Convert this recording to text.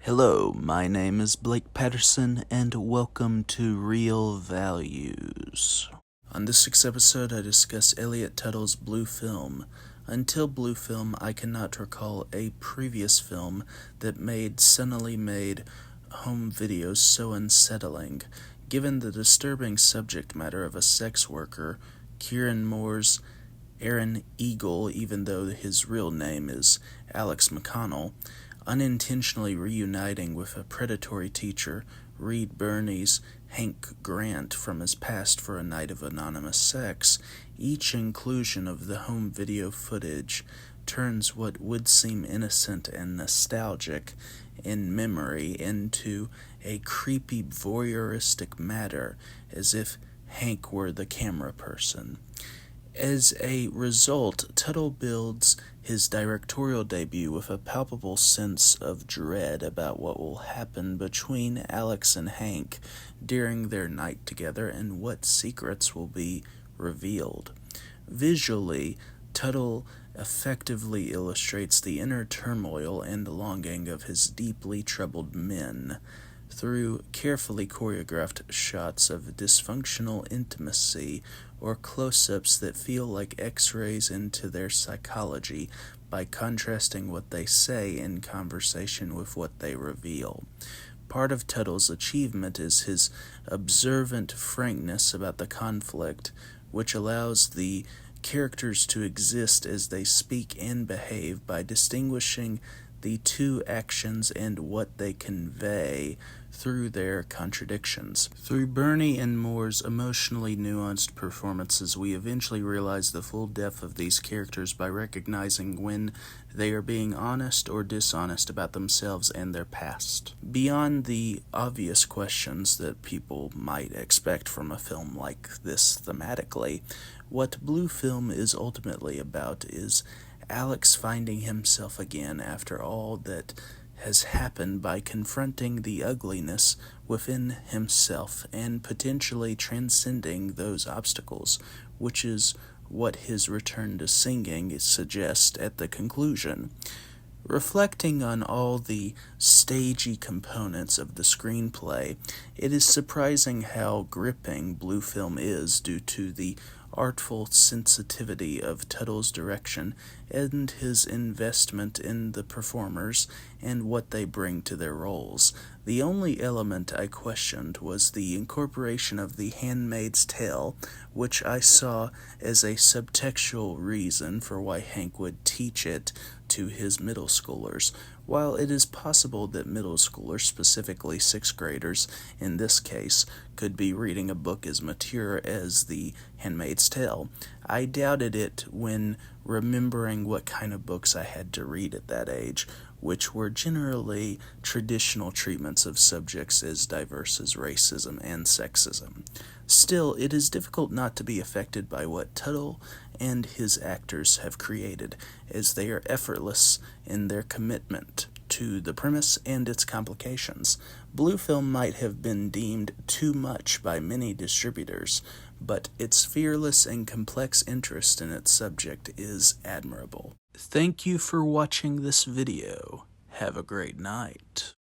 Hello, my name is Blake Patterson, and welcome to Real Values. On this week's episode, I discuss Elliot Tuttle's Blue Film. Until Blue Film, I cannot recall a previous film that made sunnily made home videos so unsettling. Given the disturbing subject matter of a sex worker, Kieran Moore's Aaron Eagle, even though his real name is Alex McConnell, unintentionally reuniting with a predatory teacher, Reed Birney's Hank Grant from his past for a night of anonymous sex, each inclusion of the home video footage turns what would seem innocent and nostalgic in memory into a creepy voyeuristic matter, as if Hank were the camera person. As a result, Tuttle builds his directorial debut with a palpable sense of dread about what will happen between Alex and Hank during their night together and what secrets will be revealed. Visually, Tuttle effectively illustrates the inner turmoil and longing of his deeply troubled men through carefully choreographed shots of dysfunctional intimacy or close-ups that feel like x-rays into their psychology by contrasting what they say in conversation with what they reveal. Part of Tuttle's achievement is his observant frankness about the conflict, which allows the characters to exist as they speak and behave by distinguishing the two actions and what they convey through their contradictions. Through Birney and Moore's emotionally nuanced performances, we eventually realize the full depth of these characters by recognizing when they are being honest or dishonest about themselves and their past. Beyond the obvious questions that people might expect from a film like this thematically, what Blue Film is ultimately about is Alex finding himself again after all that has happened by confronting the ugliness within himself and potentially transcending those obstacles, which is what his return to singing suggests at the conclusion. Reflecting on all the stagey components of the screenplay, it is surprising how gripping Blue Film is due to the artful sensitivity of Tuttle's direction and his investment in the performers and what they bring to their roles. The only element I questioned was the incorporation of The Handmaid's Tale, which I saw as a subtextual reason for why Hank would teach it to his middle schoolers. While it is possible that middle schoolers, specifically sixth graders in this case, could be reading a book as mature as The Handmaid's Tale, I doubted it when remembering what kind of books I had to read at that age, which were generally traditional treatments of subjects as diverse as racism and sexism. Still, it is difficult not to be affected by what Tuttle and his actors have created, as they are effortless in their commitment to the premise and its complications. Blue Film might have been deemed too much by many distributors, but its fearless and complex interest in its subject is admirable. Thank you for watching this video. Have a great night.